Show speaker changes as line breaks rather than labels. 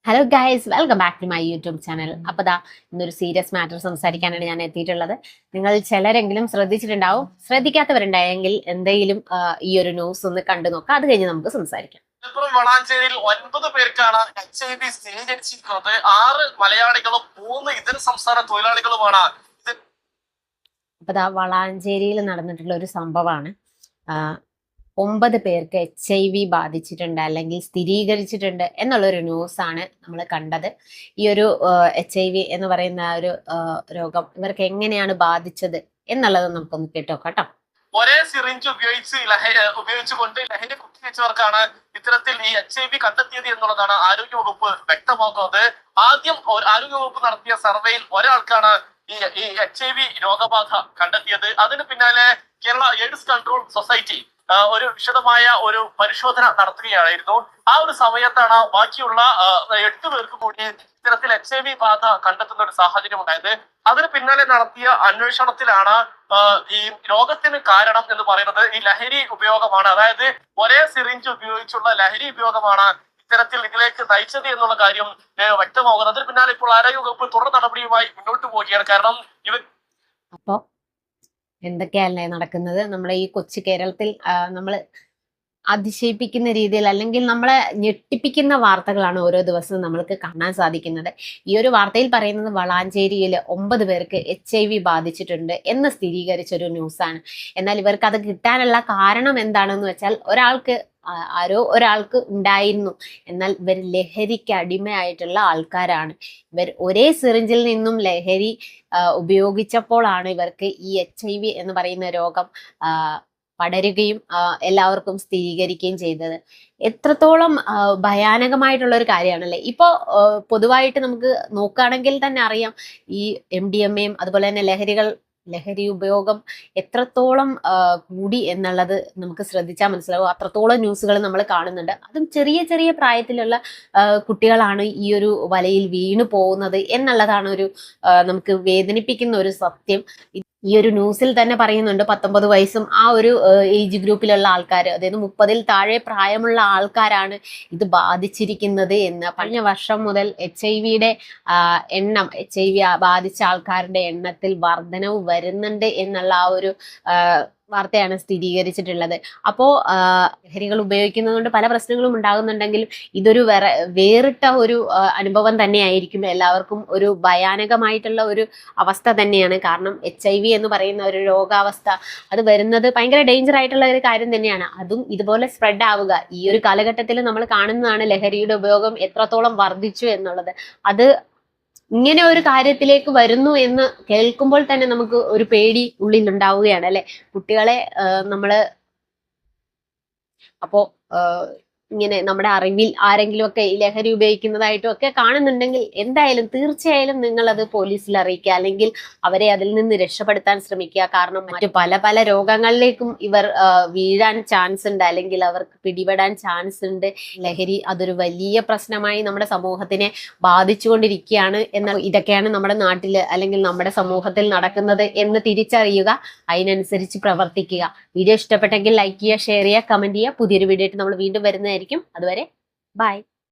Hello guys, welcome back to my YouTube channel. അപ്പോൾ ഇന്നൊരു serious matter സംസാരിക്കാനാണ് ഞാൻ എത്തിയിട്ടുള്ളത്. നിങ്ങൾ ചിലരെങ്കിലും ശ്രദ്ധിച്ചിട്ടുണ്ടാവും, ശ്രദ്ധിക്കാത്തവരുണ്ടായെങ്കിൽ എന്തെങ്കിലും ഈ ഒരു ന്യൂസ് ഒന്ന് കണ്ടു നോക്കാം. അത് കഴിഞ്ഞ് നമുക്ക് സംസാരിക്കാം.
വളാഞ്ചേരിയിൽ 9 പേർക്കാണ് HIV സ്ഥിരീകരിച്ചിരിക്കുന്നത്. 6 മലയാളികളും 3 ഇതര സംസ്ഥാന തൊഴിലാളികളുമാണ്.
അപ്പോൾ വളാഞ്ചേരിയിൽ നടന്നിട്ടുള്ള ഒരു സംഭവമാണ്. 9 പേർക്ക് HIV ബാധിച്ചിട്ടുണ്ട് അല്ലെങ്കിൽ സ്ഥിരീകരിച്ചിട്ടുണ്ട് എന്നുള്ളൊരു ന്യൂസാണ് നമ്മൾ കണ്ടത്. ഈ ഒരു HIV എന്ന് പറയുന്ന ഒരു രോഗം ഇവർക്ക് എങ്ങനെയാണ് ബാധിച്ചത് എന്നുള്ളത് നമുക്കൊന്ന് കേട്ടോ.
ഒരേ സിറിഞ്ച് ഉപയോഗിച്ചുകൊണ്ട് ലഹരി കുത്തിവെച്ചവർക്കാണ് ഇത്തരത്തിൽ ഈ HIV കണ്ടെത്തിയത് എന്നുള്ളതാണ് ആരോഗ്യവകുപ്പ് വ്യക്തമാക്കുന്നത്. ആദ്യം ആരോഗ്യവകുപ്പ് നടത്തിയ സർവേയിൽ ഒരാൾക്കാണ് ഈ HIV രോഗബാധ കണ്ടെത്തിയത്. അതിന് പിന്നാലെ കേരള എയ്ഡ്സ് കൺട്രോൾ സൊസൈറ്റി ഒരു വിശദമായ ഒരു പരിശോധന നടത്തുകയായിരുന്നു. ആ ഒരു സമയത്താണ് ബാക്കിയുള്ള 8 പേർക്ക് കൂടി ഇത്തരത്തിൽ HIV ബാധ കണ്ടെത്തുന്ന ഒരു സാഹചര്യം ഉണ്ടായത്. അതിന് പിന്നാലെ നടത്തിയ അന്വേഷണത്തിലാണ് ഈ രോഗത്തിന് കാരണം എന്ന് പറയുന്നത് ഈ ലഹരി ഉപയോഗമാണ്. അതായത് ഒരേ സിറിഞ്ച് ഉപയോഗിച്ചുള്ള ലഹരി ഉപയോഗമാണ് ഇത്തരത്തിൽ ഇതിലേക്ക് നയിച്ചത് എന്നുള്ള കാര്യം വ്യക്തമാകുന്നത്. അതിന് പിന്നാലെ ഇപ്പോൾ ആരോഗ്യവകുപ്പ് തുടർ നടപടിയുമായി മുന്നോട്ട് പോവുകയാണ്. കാരണം
അപ്പോ എന്തൊക്കെയല്ലേ നടക്കുന്നത് നമ്മുടെ ഈ കൊച്ചു കേരളത്തിൽ. നമ്മൾ അതിശയിപ്പിക്കുന്ന രീതിയിൽ അല്ലെങ്കിൽ നമ്മളെ ഞെട്ടിപ്പിക്കുന്ന വാർത്തകളാണ് ഓരോ ദിവസവും നമ്മൾക്ക് കാണാൻ സാധിക്കുന്നത്. ഈ ഒരു വാർത്തയിൽ പറയുന്നത് വളാഞ്ചേരിയിൽ 9 പേർക്ക് HIV ബാധിച്ചിട്ടുണ്ട് എന്ന് സ്ഥിരീകരിച്ചൊരു ന്യൂസാണ്. എന്നാൽ ഇവർക്ക് അത് കിട്ടാനുള്ള കാരണം എന്താണെന്ന് വെച്ചാൽ ആരോ ഒരാൾക്ക് ഉണ്ടായിരുന്നു. എന്നാൽ ഇവർ ലഹരിക്ക് അടിമയായിട്ടുള്ള ആൾക്കാരാണ്. ഇവർ ഒരേ സിറിഞ്ചിൽ നിന്നും ലഹരി ഉപയോഗിച്ചപ്പോഴാണ് ഇവർക്ക് ഈ HIV എന്ന് പറയുന്ന രോഗം പടരുകയും എല്ലാവർക്കും സ്ഥിരീകരിക്കുകയും ചെയ്തത്. എത്രത്തോളം ഭയാനകമായിട്ടുള്ള ഒരു കാര്യമാണല്ലേ. ഇപ്പോൾ പൊതുവായിട്ട് നമുക്ക് നോക്കുകയാണെങ്കിൽ തന്നെ അറിയാം, ഈ MDMA അതുപോലെ തന്നെ ലഹരി ഉപയോഗം എത്രത്തോളം കൂടി എന്നുള്ളത് നമുക്ക് ശ്രദ്ധിച്ചാൽ മനസ്സിലാവും. അത്രത്തോളം ന്യൂസുകൾ നമ്മൾ കാണുന്നുണ്ട്. അതും ചെറിയ ചെറിയ പ്രായത്തിലുള്ള കുട്ടികളാണ് ഈ ഒരു വലയിൽ വീണു പോകുന്നത് എന്നുള്ളതാണ് ഒരു നമുക്ക് വേദനിപ്പിക്കുന്ന ഒരു സത്യം. ഈ ഒരു ന്യൂസിൽ തന്നെ പറയുന്നുണ്ട് 19 വയസ്സും ആ ഒരു ഏജ് ഗ്രൂപ്പിലുള്ള ആൾക്കാർ, അതായത് 30-ൽ താഴെ പ്രായമുള്ള ആൾക്കാരാണ് ഇത് ബാധിച്ചിരിക്കുന്നത് എന്ന്. കഴിഞ്ഞ വർഷം മുതൽ HIV ബാധിച്ച ആൾക്കാരുടെ എണ്ണത്തിൽ വർധനവ് വരുന്നുണ്ട് എന്നുള്ള ആ ഒരു വാർത്തയാണ് സ്ഥിരീകരിച്ചിട്ടുള്ളത്. അപ്പോൾ ലഹരികൾ ഉപയോഗിക്കുന്നത് കൊണ്ട് പല പ്രശ്നങ്ങളും ഉണ്ടാകുന്നുണ്ടെങ്കിലും ഇതൊരു വേറിട്ട ഒരു അനുഭവം തന്നെയായിരിക്കും. എല്ലാവർക്കും ഒരു ഭയാനകമായിട്ടുള്ള ഒരു അവസ്ഥ തന്നെയാണ്. കാരണം HIV എന്ന് പറയുന്ന ഒരു രോഗാവസ്ഥ അത് വരുന്നത് ഭയങ്കര ഡേഞ്ചർ ആയിട്ടുള്ള ഒരു കാര്യം തന്നെയാണ്. അതും ഇതുപോലെ സ്പ്രെഡ് ആവുക ഈ ഒരു കാലഘട്ടത്തിൽ നമ്മൾ കാണുന്നതാണ്. ലഹരിയുടെ ഉപയോഗം എത്രത്തോളം വർദ്ധിച്ചു എന്നുള്ളത്. അത് ഇങ്ങനെ ഒരു കാര്യത്തിലേക്ക് വരുന്നു എന്ന് കേൾക്കുമ്പോൾ തന്നെ നമുക്ക് ഒരു പേടി ഉള്ളിൽ ഉണ്ടാവുകയാണ് അല്ലെ. കുട്ടികളെ അപ്പോ ഇങ്ങനെ നമ്മുടെ അറിവിൽ ആരെങ്കിലും ഒക്കെ ഈ ലഹരി ഉപയോഗിക്കുന്നതായിട്ടും ഒക്കെ കാണുന്നുണ്ടെങ്കിൽ എന്തായാലും തീർച്ചയായും നിങ്ങൾ അത് പോലീസിൽ അറിയിക്കുക, അല്ലെങ്കിൽ അവരെ അതിൽ നിന്ന് രക്ഷപ്പെടുത്താൻ ശ്രമിക്കുക. കാരണം മറ്റു പല പല രോഗങ്ങളിലേക്കും ഇവർ വീഴാൻ ചാൻസ് ഉണ്ട്, അല്ലെങ്കിൽ അവർക്ക് പിടിപെടാൻ ചാൻസ് ഉണ്ട്. ലഹരി അതൊരു വലിയ പ്രശ്നമായി നമ്മുടെ സമൂഹത്തിനെ ബാധിച്ചുകൊണ്ടിരിക്കുകയാണ് എന്ന്. ഇതൊക്കെയാണ് നമ്മുടെ നാട്ടിൽ അല്ലെങ്കിൽ നമ്മുടെ സമൂഹത്തിൽ നടക്കുന്നത് എന്ന് തിരിച്ചറിയുക, അതിനനുസരിച്ച് പ്രവർത്തിക്കുക. വീഡിയോ ഇഷ്ടപ്പെട്ടെങ്കിൽ ലൈക്ക് ചെയ്യുക, ഷെയർ ചെയ്യുക, കമന്റ് ചെയ്യുക. പുതിയൊരു വീഡിയോ ആയിട്ട് നമ്മൾ വീണ്ടും വരുന്നതായിരിക്കും. അതുവരെ ബൈ.